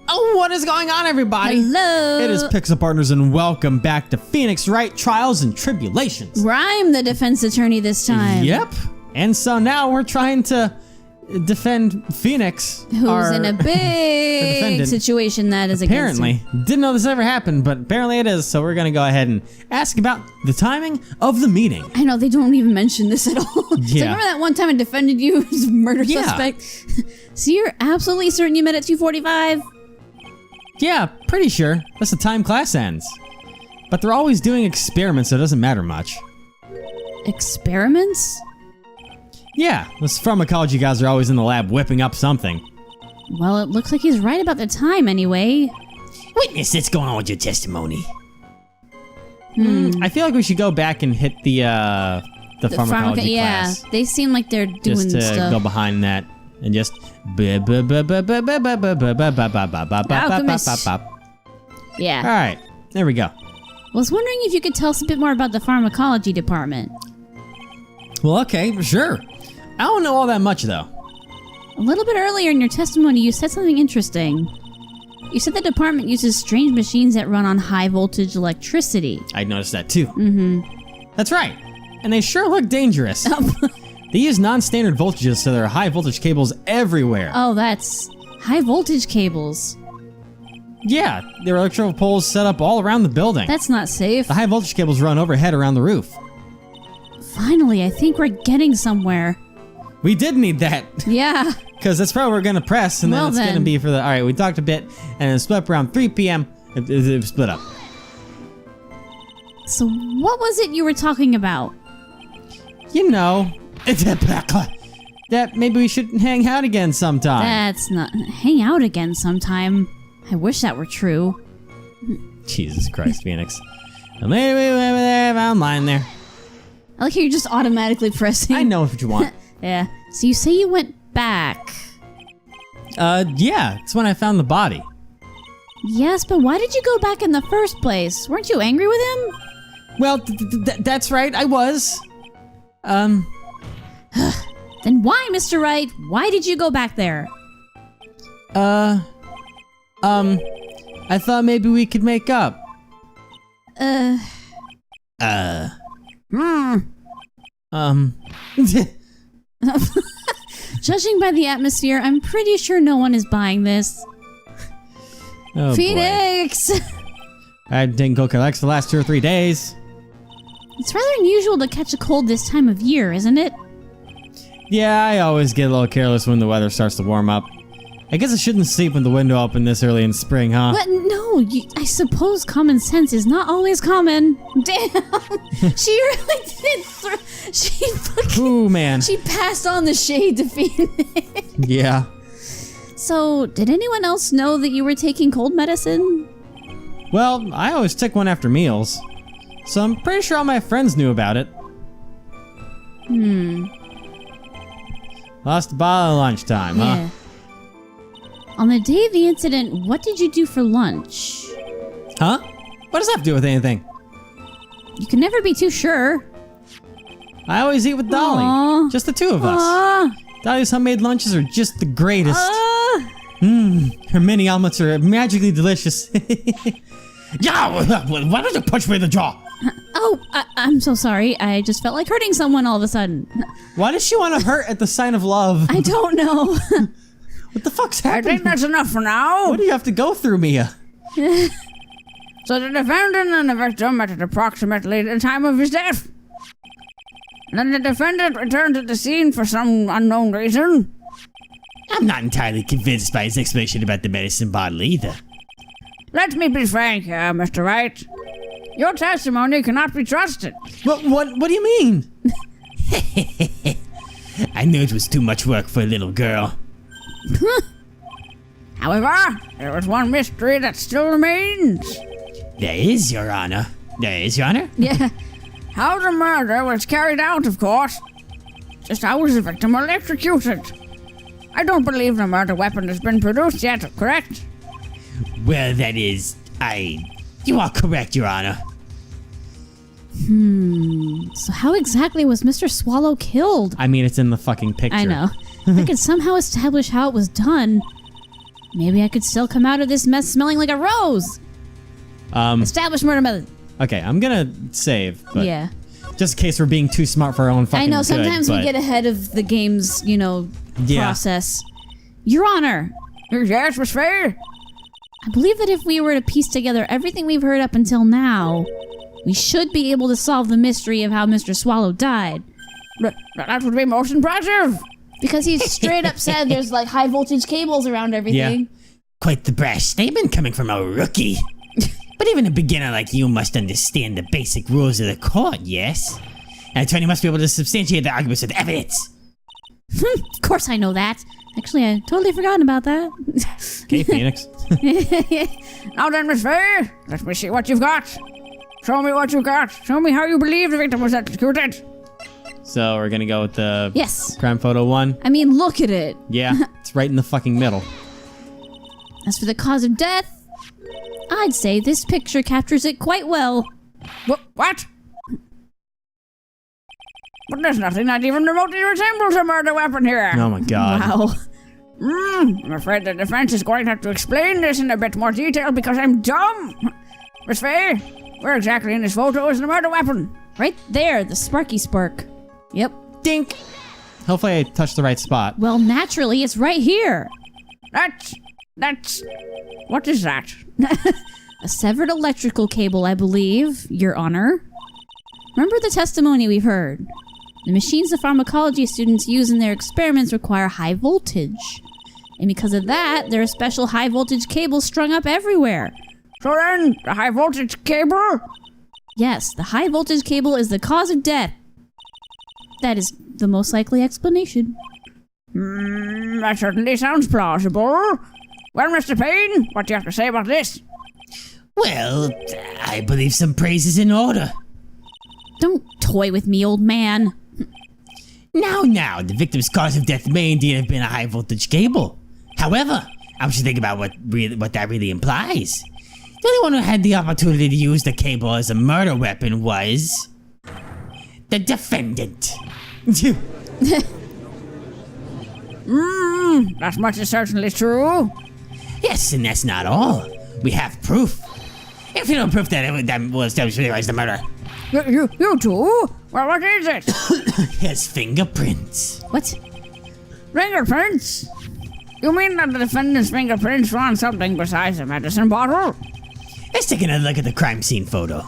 Oh, what is going on, everybody? Hello. It is Pixel Partners, and welcome back to Phoenix Wright Trials and Tribulations. Where I'm the defense attorney this time. Yep. And so now we're trying to defend Phoenix. Who's in a big situation that is apparently. against him. Didn't know this ever happened, but apparently it is. So we're going to go ahead and ask about the timing of the meeting. I know, they don't even mention this at all. Yeah. So remember that one time I defended you as a murder Yeah. suspect? So you're absolutely certain you met at 2:45? Yeah, pretty sure. That's the time class ends. But they're always doing experiments, so it doesn't matter much. Experiments? Yeah, those pharmacology guys are always in the lab whipping up something. Well, it looks like he's right about the time anyway. Witness, what's going on with your testimony? I feel like we should go back and hit the pharmacology class. Yeah, they seem like they're doing just to stuff. go behind that and just Alchemist. Yeah. All right, there we go. Was wondering if you could tell us a bit more about the pharmacology department. Well, okay, sure. I don't know all that much though. A little bit earlier in your testimony, you said something interesting. You said the department uses strange machines that run on high voltage electricity. I noticed that too. That's right. And they sure look dangerous. They use non-standard voltages, so there are high voltage cables everywhere. Oh, that's high voltage cables. Yeah, there are electrical poles set up all around the building. That's not safe. The high voltage cables run overhead around the roof. Finally, I think we're getting somewhere. We did need that. Yeah. Because that's probably what we're going to press, and then Well, it's going to then. be for the... All right, we talked a bit, and it split up around 3 p.m. It split up. So what was it you were talking about? You know, that maybe we should hang out again sometime. That's not... Hang out again sometime. I wish that were true. Jesus Christ, Phoenix. And maybe we went there, online there. I like how you're just automatically pressing. I know what you want. Yeah. So you say you went back. Yeah, it's when I found the body. Yes, but why did you go back in the first place? Weren't you angry with him? Well, that's right, I was. Then why, Mr. Wright? Why did you go back there? I thought maybe we could make up. Judging by the atmosphere, I'm pretty sure no one is buying this. Oh, Phoenix! boy. I didn't go collect for the last 2 or 3 days. It's rather unusual to catch a cold this time of year, isn't it? Yeah, I always get a little careless when the weather starts to warm up. I guess I shouldn't sleep with the window open this early in spring, huh? But no, I suppose common sense is not always common. Damn! She really did she fucking... Ooh, man. She passed on the shade to Phoenix. Yeah. So, did anyone else know that you were taking cold medicine? Well, I always took one after meals. So I'm pretty sure all my friends knew about it. Lost a bottle at lunchtime, huh? On the day of the incident, what did you do for lunch? Huh? What does that have to do with anything? You can never be too sure. I always eat with Dolly. Aw. Just the two of us. Dolly's homemade lunches are just the greatest. Her mini omelets are magically delicious. Yeah, why don't you punch me in the jaw? Oh, I'm so sorry. I just felt like hurting someone all of a sudden. Why does she want to hurt at the sign of love? I don't know. What the fuck's happening? I think that's enough for now. What do you have to go through, Mia? So the defendant and the victim met at approximately the time of his death. Then the defendant returned to the scene for some unknown reason. I'm not entirely convinced by his explanation about the medicine bottle either. Let me be frank here, Mr. Wright. Your testimony cannot be trusted. What do you mean? I knew it was too much work for a little girl. However, there is one mystery that still remains. There is, Your Honor. There is, Your Honor? Yeah. How the murder was carried out, of course. Just how was the victim electrocuted? I don't believe the murder weapon has been produced yet, correct? Well, that is... You are correct, Your Honor. So how exactly was Mr. Swallow killed? I mean, it's in the fucking picture. I know. If I could somehow establish how it was done, Maybe I could still come out of this mess smelling like a rose. Established murder method. Okay, I'm gonna save, but Yeah. just in case we're being too smart for our own fucking I know, good, sometimes we but- get ahead of the game's, Yeah. process. Your Honor, Yes, Miss Faye? I believe that if we were to piece together everything we've heard up until now, we should be able to solve the mystery of how Mr. Swallow died. That would be most impressive. Because he straight up said there's like high voltage cables around everything. Quite the brash statement coming from a rookie. But even a beginner like you must understand the basic rules of the court, yes? An attorney must be able to substantiate the arguments with evidence. Of course I know that. Actually, I totally forgotten about that. Okay, Phoenix. Now then, Miss Faye, let me see what you've got. Show me what you've got. Show me how you believe the victim was executed. So we're gonna go with the Yes. crime photo 1. I mean, look at it. Yeah, it's right in the fucking middle. As for the cause of death, I'd say this picture captures it quite well. What? But there's nothing that even remotely resembles a murder weapon here. Oh my god. Wow. I'm afraid the defense is going to have to explain this in a bit more detail because I'm dumb. Miss Faye, where exactly in this photo is the murder weapon? Right there, the Sparky Spark. Yep. Dink! Hopefully I touched the right spot. Well, naturally, it's right here. That's... What is that? A severed electrical cable, I believe, Your Honor. Remember the testimony we've heard? The machines the pharmacology students use in their experiments require high voltage. And because of that, there are special high voltage cables strung up everywhere. So then, the high voltage cable? Yes, the high voltage cable is the cause of death. That is the most likely explanation. That certainly sounds plausible. Well, Mr. Payne, what do you have to say about this? Well, I believe some praise is in order. Don't toy with me, old man. Now, the victim's cause of death may indeed have been a high voltage cable. However, I want you to think about what that really implies. The only one who had the opportunity to use the cable as a murder weapon was... the defendant. That much is certainly true. Yes, and that's not all. We have proof. If you don't proof that was the murder, You too? Well, what is it? his fingerprints. What? Fingerprints? You mean that the defendant's fingerprints were on something besides a medicine bottle? Let's take another look at the crime scene photo.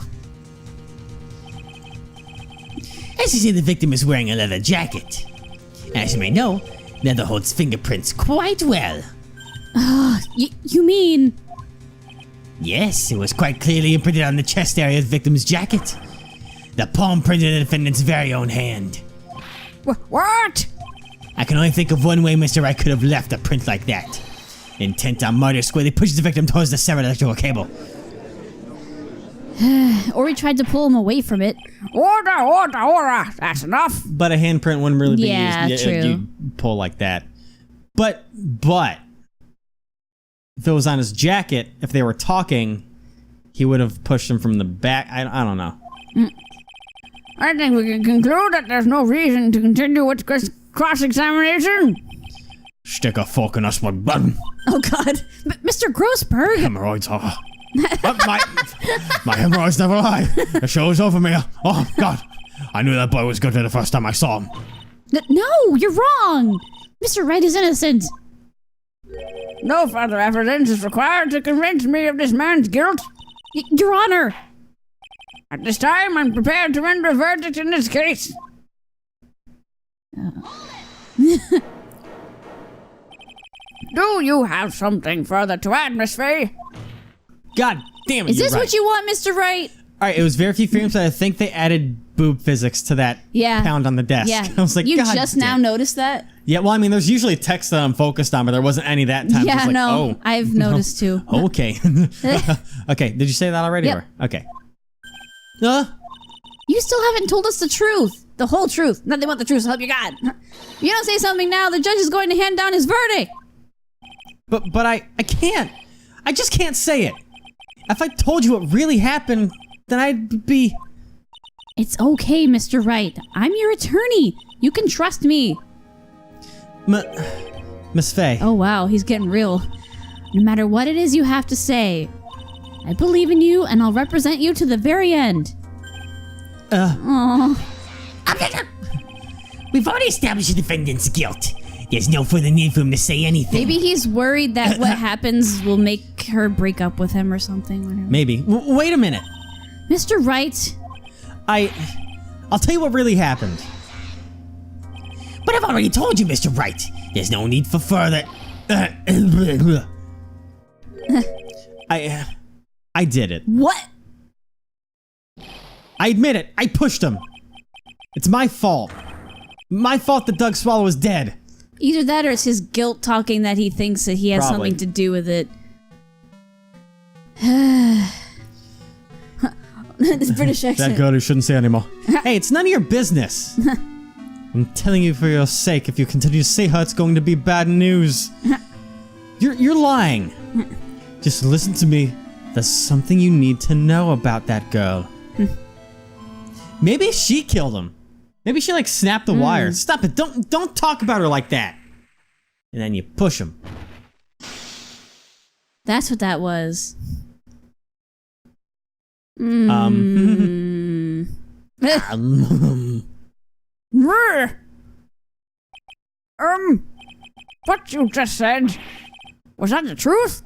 As you see, the victim is wearing a leather jacket. As you may know, leather holds fingerprints quite well. You mean... Yes, it was quite clearly imprinted on the chest area of the victim's jacket. The palm printed the defendant's very own hand. What? I can only think of one way Mr. Wright could have left a print like that. Intent on murder squarely pushes the victim towards the severed electrical cable. Or he tried to pull him away from it. Order. That's enough. But a handprint wouldn't really be Yeah, used. true. You pull like that. But if it was on his jacket, if they were talking, he would have pushed him from the back. I don't know. I think we can conclude that there's no reason to continue with cross-examination. Stick a fork in us, my button. Oh God, Mr. Grossberg. Hemorrhoids. Oh. My hemorrhoids never lie. The show's over me. Oh God, I knew that boy was guilty the first time I saw him. No, you're wrong. Mr. Wright is innocent. No further evidence is required to convince me of this man's guilt. Your Honor. At this time, I'm prepared to render a verdict in this case. Do you have something further to add, Miss Faye? God damn it! Is you're this right. what you want, Mr. Wright? All right, it was very few frames, but I think they added boob physics to that pound on the desk. Yeah. I was like, you God just damn. now noticed that? Yeah, well, I mean, there's usually text that I'm focused on, but there wasn't any that time. Yeah, I was like, no, oh, I've noticed too. Okay. Okay, did you say that already? Yep. Or? Okay. You still haven't told us the truth. The whole truth. Nothing but the truth, so help you God. If you don't say something now, the judge is going to hand down his verdict. But I can't. I just can't say it. If I told you what really happened, then I'd be... It's okay, Mr. Wright. I'm your attorney. You can trust me. Miss Faye. Oh, wow. He's getting real. No matter what it is you have to say, I believe in you and I'll represent you to the very end. Aww. We've already established the defendant's guilt. There's no further need for him to say anything. Maybe he's worried that what happens will make her break up with him or something. Maybe. Wait a minute. Mr. Wright. I'll tell you what really happened. But I've already told you, Mr. Wright. There's no need for further... I did it. What? I admit it. I pushed him. It's my fault. My fault that Doug Swallow is dead. Either that or it's his guilt talking that he thinks that he has Probably. something to do with it. This British accent. That girl who shouldn't say anymore. Hey, it's none of your business. I'm telling you for your sake, if you continue to say her, it's going to be bad news. You're lying. Just listen to me. There's something you need to know about that girl. Maybe she killed him. Maybe she like snapped the wire. Stop it. Don't talk about her like that. And then you push him. That's what that was. What you just said, was that the truth?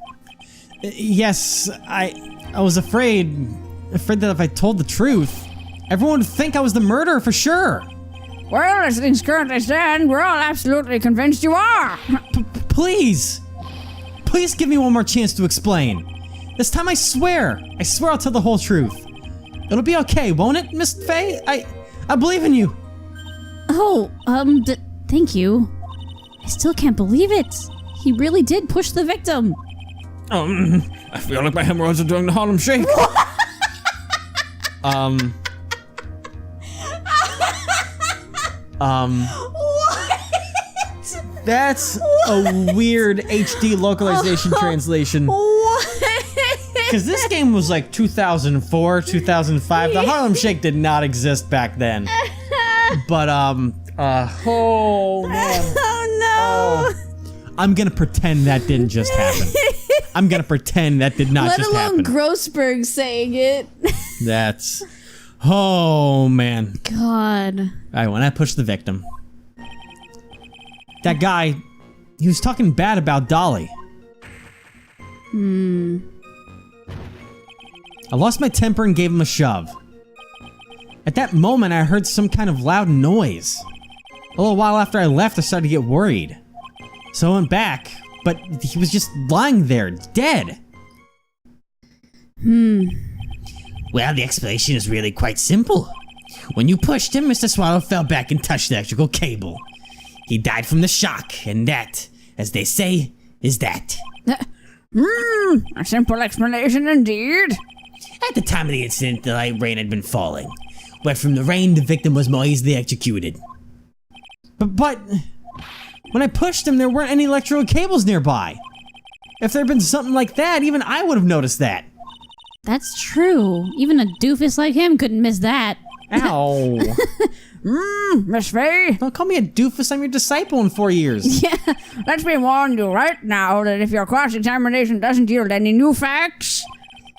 Yes, I was afraid that if I told the truth, everyone would think I was the murderer for sure. Well, as things currently stand, we're all absolutely convinced you are. Please give me one more chance to explain. This time I swear I'll tell the whole truth. It'll be okay, won't it, Miss Faye? I believe in you. Oh, thank you. I still can't believe it. He really did push the victim. I feel like my hemorrhoids are doing the Harlem Shake. That's a weird HD localization translation. What? Because this game was like 2004, 2005. The Harlem Shake did not exist back then. But, oh, man. Oh, no. I'm gonna pretend that didn't just happen. I'm gonna pretend that did not just happen. Let alone Grossberg saying it. That's... Oh, man. God. Alright, when I pushed the victim. That guy, he was talking bad about Dolly. I lost my temper and gave him a shove. At that moment, I heard some kind of loud noise. A little while after I left, I started to get worried. So I went back, but he was just lying there, dead. Well, the explanation is really quite simple. When you pushed him, Mr. Swallow fell back and touched the electrical cable. He died from the shock, and that, as they say, is that. A simple explanation indeed. At the time of the incident, the light rain had been falling. But from the rain, the victim was more easily executed. But when I pushed him, there weren't any electrical cables nearby. If there had been something like that, even I would have noticed that. That's true. Even a doofus like him couldn't miss that. Ow. Miss Faye, Don't call me a doofus, I'm your disciple in 4 years. Yeah. let me warn you right now that if your cross-examination doesn't yield any new facts,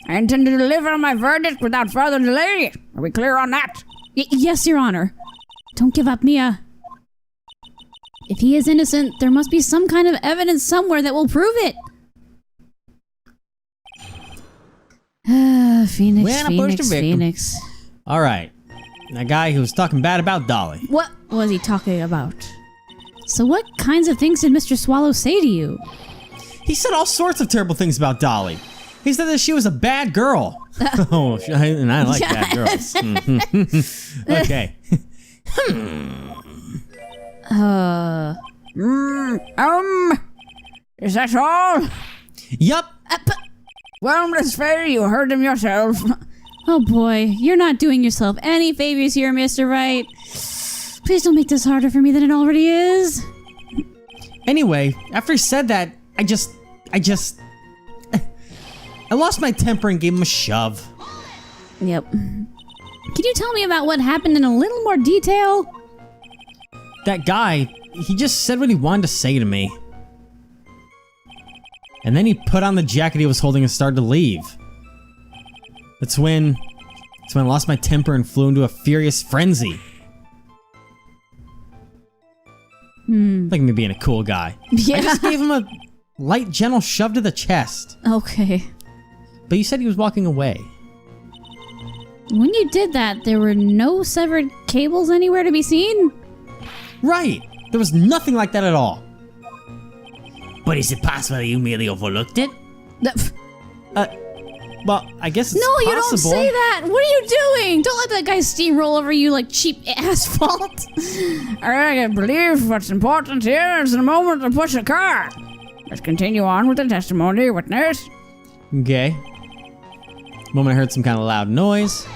I intend to deliver my verdict without further delay. Are we clear on that? Yes, Your Honor. Don't give up, Mia. If he is innocent, there must be some kind of evidence somewhere that will prove it. Phoenix, When I pushed Phoenix, the victim. Phoenix. Alright. That guy who was talking bad about Dolly. What was he talking about? So what kinds of things did Mr. Swallow say to you? He said all sorts of terrible things about Dolly. He said that she was a bad girl. Oh, and I like bad girls. Okay. Is that all? Yup. Well, Miss Faye, you heard him yourself. Oh boy, you're not doing yourself any favors here, Mr. Wright. Please don't make this harder for me than it already is. Anyway, after he said that, I lost my temper and gave him a shove. Yep. Can you tell me about what happened in a little more detail? That guy, he just said what he wanted to say to me. And then he put on the jacket he was holding and started to leave. That's when I lost my temper and flew into a furious frenzy. Look at me being a cool guy. Yeah. I just gave him a light, gentle shove to the chest. Okay. But you said he was walking away. When you did that, there were no severed cables anywhere to be seen? Right. There was nothing like that at all. But is it possible that you merely overlooked it? Well, I guess it's No, you possible. don't say that. What are you doing? Don't let that guy steamroll over you like cheap asphalt. I believe what's important here is the moment to push a car. Let's continue on with the testimony, witness. Okay. Moment I heard some kind of loud noise.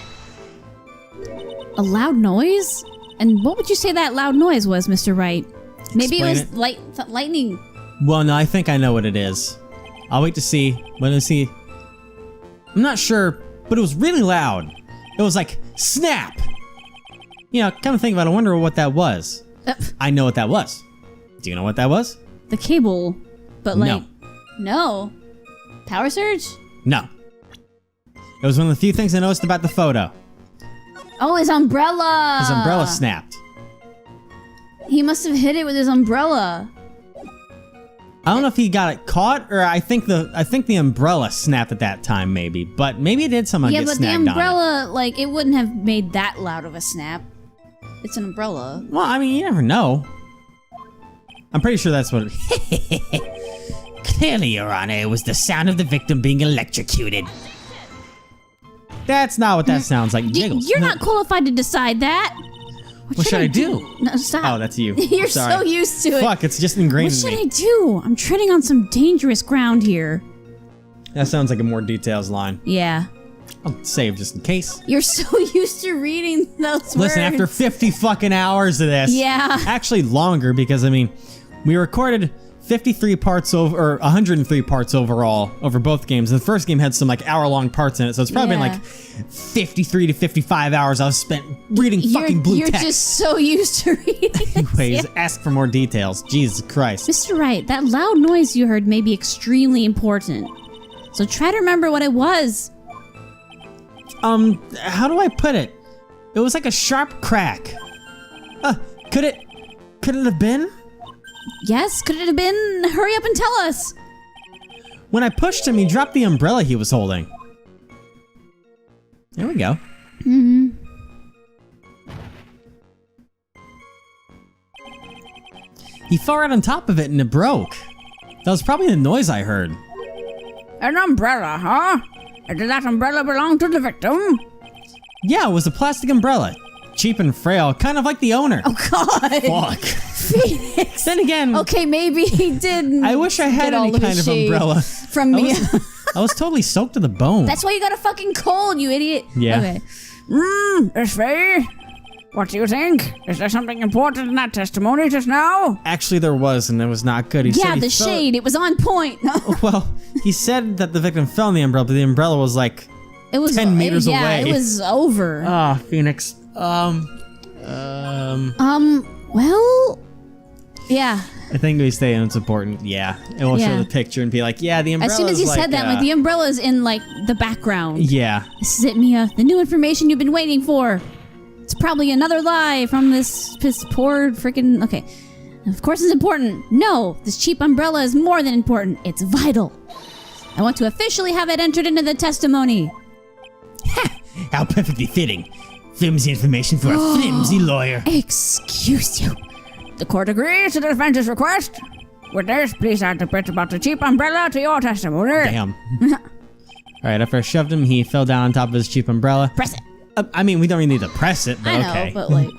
A loud noise? And what would you say that loud noise was, Mr. Wright? Maybe Explain it was lightning. Well, no, I think I know what it is. I'll wait to see. When I see. I'm not sure, but it was really loud. It was like, snap! You know, kind of think about it, I wonder what that was. I know what that was. Do you know what that was? The cable. But like... No. No. Power surge? No. It was one of the few things I noticed about the photo. Oh, his umbrella! His umbrella snapped. He must have hit it with his umbrella. I don't know if he got it caught, or I think the umbrella snapped at that time, maybe. But maybe it did somehow Yeah, get but the snagged on it. umbrella, like, it wouldn't have made that loud of a snap. It's an umbrella. Well, I mean, you never know. I'm pretty sure that's what it... Clearly, Your Honor, it was the sound of the victim being electrocuted. That's not what that sounds like. Jiggles. You're not qualified to decide that. What should I do? No, stop. Oh, that's you. You're Sorry. so used to it. Fuck, it's just ingrained What in should me. I do? I'm treading on some dangerous ground here. That sounds like a more details line. Yeah. I'll save just in case. You're so used to reading those words. Listen, after 50 fucking hours of this. Yeah. Actually longer, because I mean, we recorded 53 parts over, or 103 parts overall over both games. And the first game had some like hour-long parts in it, so it's probably been Yeah. like 53 to 55 hours I've spent reading fucking blue You're text. just so used to reading. Anyways, Yeah. ask for more details. Jesus Christ. Mr. Wright, that loud noise you heard may be extremely important. So try to remember what it was. How do I put it? It was like a sharp crack. Could it have been? Yes, could it have been? Hurry up and tell us. When I pushed him, he dropped the umbrella he was holding. There we go. Mm-hmm. He fell right on top of it and it broke. That was probably the noise I heard. An umbrella, huh? Did that umbrella belong to the victim? Yeah, it was a plastic umbrella. Cheap and frail, kind of like the owner. Oh, God. Fuck. Phoenix. Then again, Okay, maybe he did. I wish I had get all any of kind his of shade umbrella. from me. I was totally soaked to the bone. That's why you got a fucking cold, you idiot. Yeah. Okay. Miss Faye? What do you think? Is there something important in that testimony just now? Actually, there was, and it was not good. He said Yeah, he the fell- shade. It was on point. Well, he said that the victim fell in the umbrella, but the umbrella was like, It was 10 meters yeah, away. it was over. Phoenix. Well, yeah. I think we say it's important. Yeah, and we'll show Yeah. the picture and be like, yeah, the umbrella. As soon as you said that, like the umbrella's in like the background. Yeah. This is it, Mia. The new information you've been waiting for. It's probably another lie from this poor freaking. Okay. Of course it's important. No, this cheap umbrella is more than important. It's vital. I want to officially have it entered into the testimony. How perfectly fitting. Flimsy information for a flimsy lawyer. Excuse you. The court agrees to the defense's request. Witness, please add the bit about the cheap umbrella to your testimony. Damn. All right. After I shoved him, he fell down on top of his cheap umbrella. Press it. I mean, we don't really need to press it, but I know, okay. but like.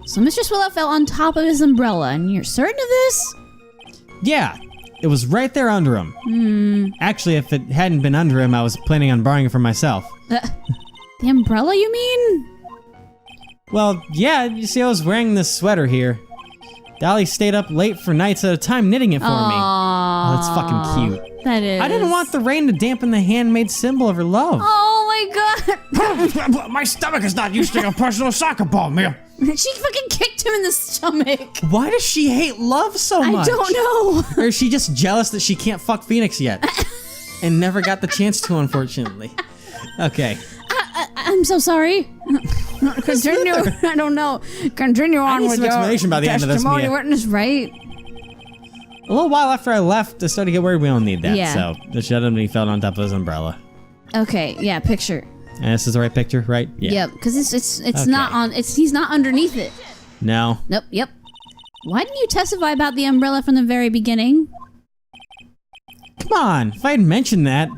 So Mr. Swallow fell on top of his umbrella, and you're certain of this? Yeah, it was right there under him. Actually, if it hadn't been under him, I was planning on borrowing it for myself. The umbrella, you mean? Well, yeah, you see, I was wearing this sweater here. Dolly stayed up late for nights at a time knitting it for me. Aww. That's fucking cute. That is. I didn't want the rain to dampen the handmade symbol of her love. Oh my god. My stomach is not used to a personal soccer ball, Mia. She fucking kicked him in the stomach. Why does she hate love so much? I don't know. Or is she just jealous that she can't fuck Phoenix yet? And never got the chance to, unfortunately. Okay. I'm so sorry. Continue. I don't know. Continue on need with some your explanation by the end of this, testimony Mia. witness, Right? A little while after I left, I started to get worried we don't need that. Yeah. So the shut him, he fell on top of his umbrella. Okay, yeah, picture. And this is the right picture, right? Yeah. Yep, because it's Okay. not on. He's not underneath it. No. Nope. Yep. Why didn't you testify about the umbrella from the very beginning? Come on. If I had mentioned that.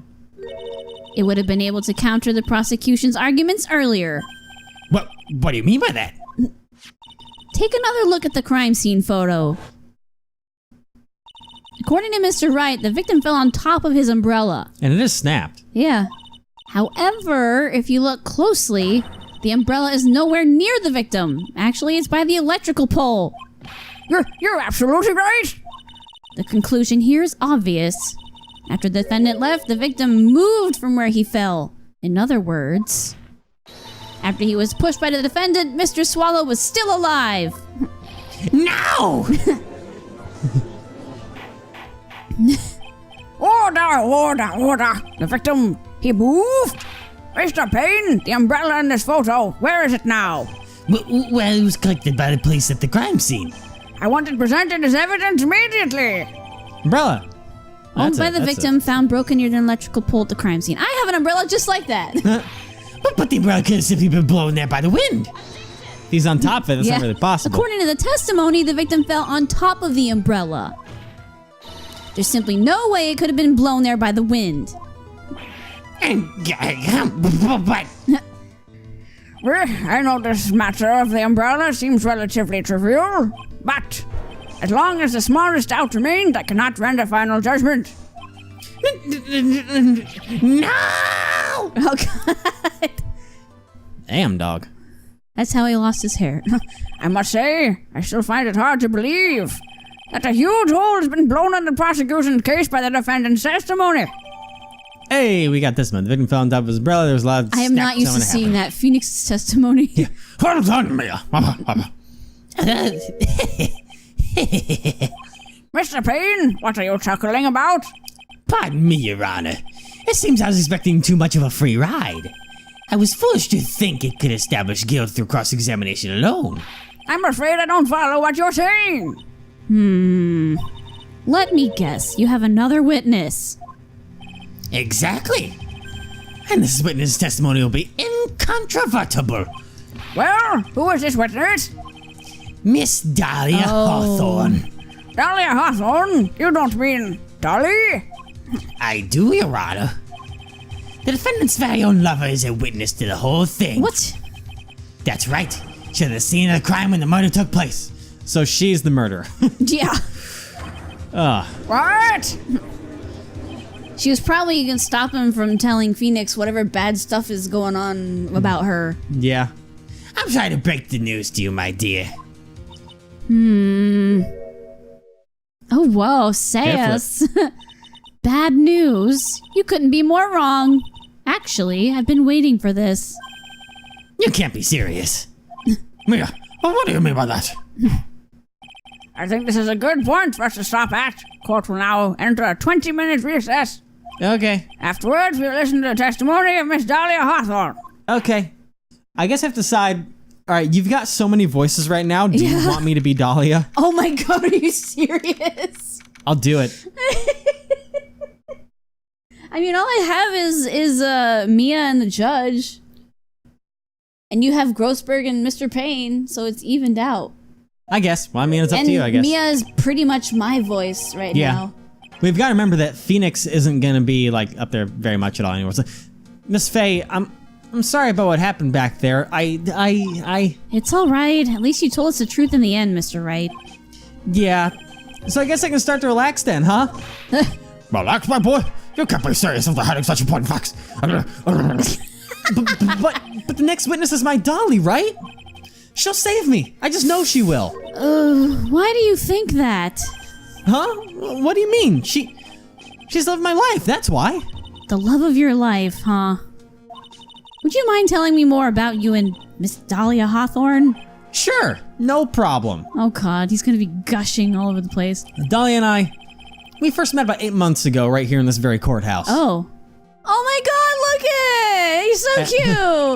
It would have been able to counter the prosecution's arguments earlier. What do you mean by that? Take another look at the crime scene photo. According to Mr. Wright, the victim fell on top of his umbrella. And it is snapped. Yeah. However, if you look closely, the umbrella is nowhere near the victim. Actually, it's by the electrical pole. You're absolutely right. The conclusion here is obvious. After the defendant left, the victim moved from where he fell. In other words, after he was pushed by the defendant, Mr. Swallow was still alive. No! Order. The victim, he moved. Mr. Payne, the umbrella in this photo, where is it now? Well, it was collected by the police at the crime scene. I want it presented as evidence immediately. Umbrella. Owned That's by it, the that's victim, found broken near an electrical pole at the crime scene. I have an umbrella just like that. But the umbrella could have simply been blown there by the wind. He's on top of it. That's not really possible. According to the testimony, the victim fell on top of the umbrella. There's simply no way it could have been blown there by the wind. But Well, I know this matter of the umbrella seems relatively trivial, but as long as the smallest doubt remains, I cannot render final judgment. no! Oh, God. Damn, dog. That's how he lost his hair. I must say, I still find it hard to believe that a huge hole has been blown in the prosecution's case by the defendant's testimony. Hey, we got this one. The victim fell on top of his umbrella. There was a lot of I am not used to seeing that. Phoenix's testimony. Yeah. Hold on, Mia. Mr. Payne, what are you chuckling about? Pardon me, Your Honor. It seems I was expecting too much of a free ride. I was foolish to think it could establish guilt through cross-examination alone. I'm afraid I don't follow what you're saying. Let me guess. You have another witness. Exactly. And this witness testimony will be incontrovertible. Well, who is this witness? Miss Dahlia Hawthorne. Dahlia Hawthorne? You don't mean Dolly? I do, Your Honor. The defendant's very own lover is a witness to the whole thing. What? That's right. She's at the scene of the crime when the murder took place. So she's the murderer. Yeah. What? She was probably going to stop him from telling Phoenix whatever bad stuff is going on about her. Yeah. I'm trying to break the news to you, my dear. Oh, whoa. Say us. Bad news. You couldn't be more wrong. Actually, I've been waiting for this. You can't be serious. Mia, what do you mean by that? I think this is a good point for us to stop at. Court will now enter a 20-minute recess. Okay. Afterwards, we'll listen to the testimony of Miss Dahlia Hawthorne. Okay. I guess I have to decide. All right, you've got so many voices right now. Do you want me to be Dahlia? Oh my God, are you serious? I'll do it. I mean, all I have is Mia and the judge. And you have Grossberg and Mr. Payne, so it's evened out. I guess. Well, I mean, it's up And to you, I guess. Mia is pretty much my voice right now. We've got to remember that Phoenix isn't going to be like up there very much at all anymore. So, Miss Faye, I'm sorry about what happened back there. It's all right. At least you told us the truth in the end, Mr. Wright. Yeah. So I guess I can start to relax then, huh? Relax, my boy. You can't be serious after hiding such important facts. But the next witness is my Dolly, right? She'll save me. I just know she will. Why do you think that? Huh? What do you mean? She's lived my life, that's why. The love of your life, huh? Would you mind telling me more about you and Miss Dahlia Hawthorne? Sure, no problem. Oh god, he's gonna be gushing all over the place. Dahlia and I, we first met about 8 months ago right here in this very courthouse. Oh. Oh my god, look it! He's so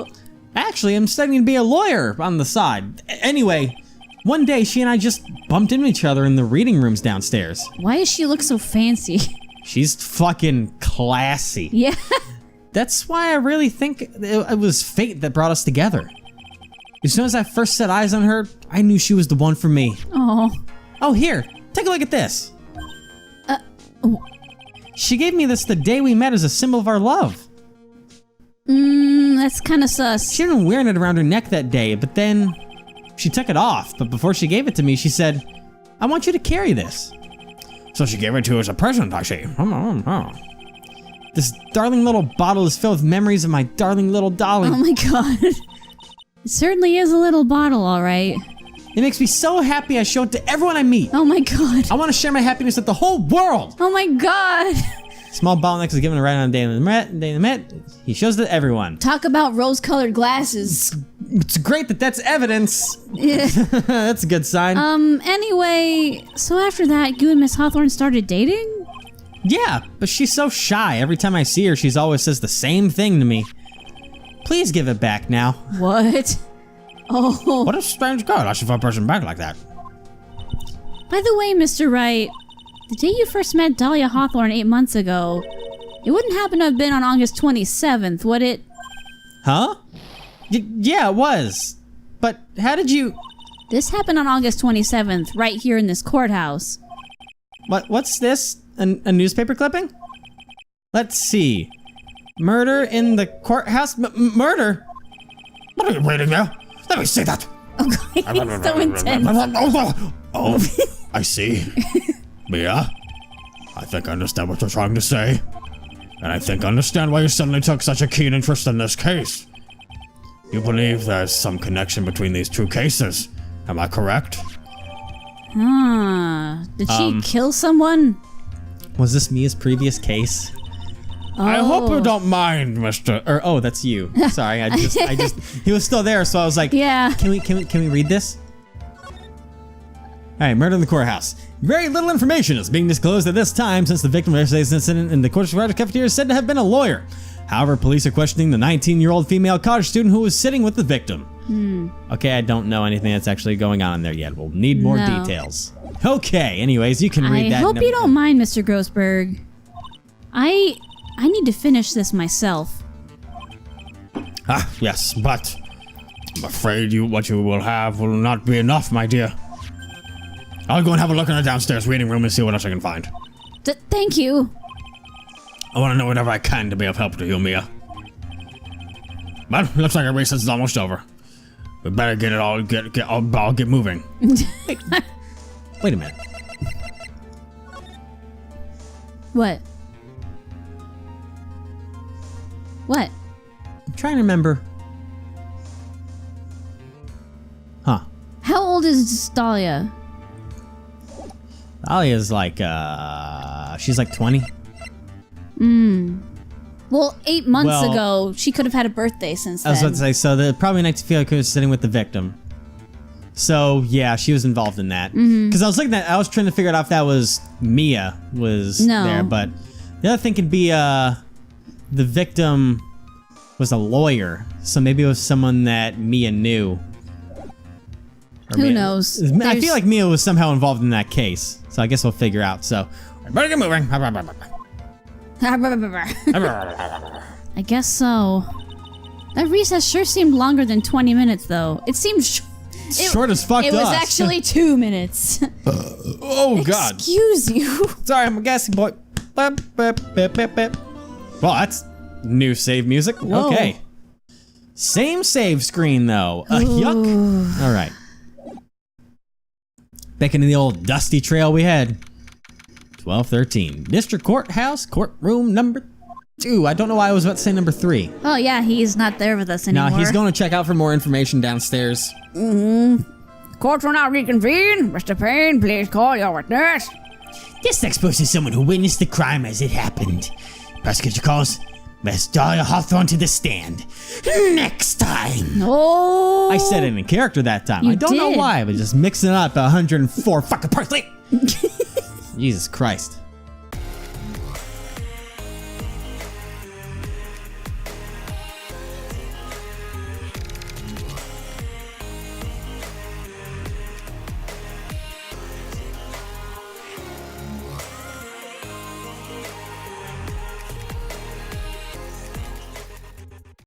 cute! Actually, I'm studying to be a lawyer on the side. Anyway, one day she and I just bumped into each other in the reading rooms downstairs. Why does she look so fancy? She's fucking classy. Yeah. That's why I really think it was fate that brought us together. As soon as I first set eyes on her, I knew she was the one for me. Oh. Oh, here, take a look at this. She gave me this the day we met as a symbol of our love. That's kind of sus. She had been wearing it around her neck that day, but then she took it off. But before she gave it to me, she said, I want you to carry this. So she gave it to you as a present, I see. This darling little bottle is filled with memories of my darling little dolly. Oh my god. It certainly is a little bottle, alright. It makes me so happy I show it to everyone I meet. Oh my god. I want to share my happiness with the whole world. Oh my god. Small bottleneck is given right on day in the Met. He shows it to everyone. Talk about rose-colored glasses. It's great that that's evidence. Yeah. That's a good sign. Anyway, so after that, you and Miss Hawthorne started dating? Yeah, but she's so shy. Every time I see her, she's always says the same thing to me. Please give it back now. What? Oh. What a strange girl. I should for a person back like that. By the way, Mr. Wright, the day you first met Dahlia Hawthorne 8 months ago, it wouldn't happen to have been on August 27th, would it? Huh? Yeah, it was. But how did you... This happened on August 27th, right here in this courthouse. What's this? A newspaper clipping? Let's see. Murder in the courthouse? Murder? What are you reading there? Let me see that. Okay, it's so intense. Oh, I see. Mia, I think I understand what you're trying to say. And I think I understand why you suddenly took such a keen interest in this case. You believe there's some connection between these two cases. Am I correct? Did she kill someone? Was this Mia's previous case? I hope you don't mind, Mr. Or oh, that's you. Sorry, I just he was still there, so I was like, Yeah. Can we read this? All right, murder in the courthouse. Very little information is being disclosed at this time since the victim of yesterday's incident in the courthouse cafeteria is said to have been a lawyer. However, police are questioning the 19-year-old female college student who was sitting with the victim. Okay, I don't know anything that's actually going on there yet. We'll need more details. Okay, anyways, you can read that. I hope you don't mind, Mr. Grossberg. I need to finish this myself. Ah, yes, but I'm afraid what you will have will not be enough, my dear. I'll go and have a look in the downstairs reading room and see what else I can find. Thank you. I want to know whatever I can to be of help to you, Mia. Well, looks like our recess is almost over. We better get it all, I'll get moving. Wait a minute. What? What? I'm trying to remember. Huh. How old is Dahlia? Dahlia's like, she's like 20. Well, 8 months Well- ago, she could have had a birthday since I was then. about to say, so the probably night to feel like I was sitting with the victim. So yeah, she was involved in that. Because I was looking at, I was trying to figure out if that was Mia was No. there, but the other thing could be the victim was a lawyer, so maybe it was someone that Mia knew. Or Who Mia- knows? I There's- feel like Mia was somehow involved in that case, so I guess we'll figure out. So Better get moving. I guess so. That recess sure seemed longer than 20 minutes, though. It seemed short as fuck. It was actually 2 minutes. Oh, God. Excuse you. Sorry, I'm a gassy boy. Well, that's new save music. Whoa. Okay. Same save screen though. Yuck. All right. Back into the old dusty trail we had. 1213. District Courthouse, courtroom number 2. I don't know why I was about to say number 3. Oh yeah, he's not there with us anymore. No, he's going to check out for more information downstairs. Court will now reconvene. Mr. Payne, please call your witness. This next person is someone who witnessed the crime as it happened. Prosecutor calls Miss Dahlia Hawthorne to the stand. Next time. Oh. I said it in character that time. You I don't know did. why, but just mixing it up 104 fucking parsley. Jesus Christ.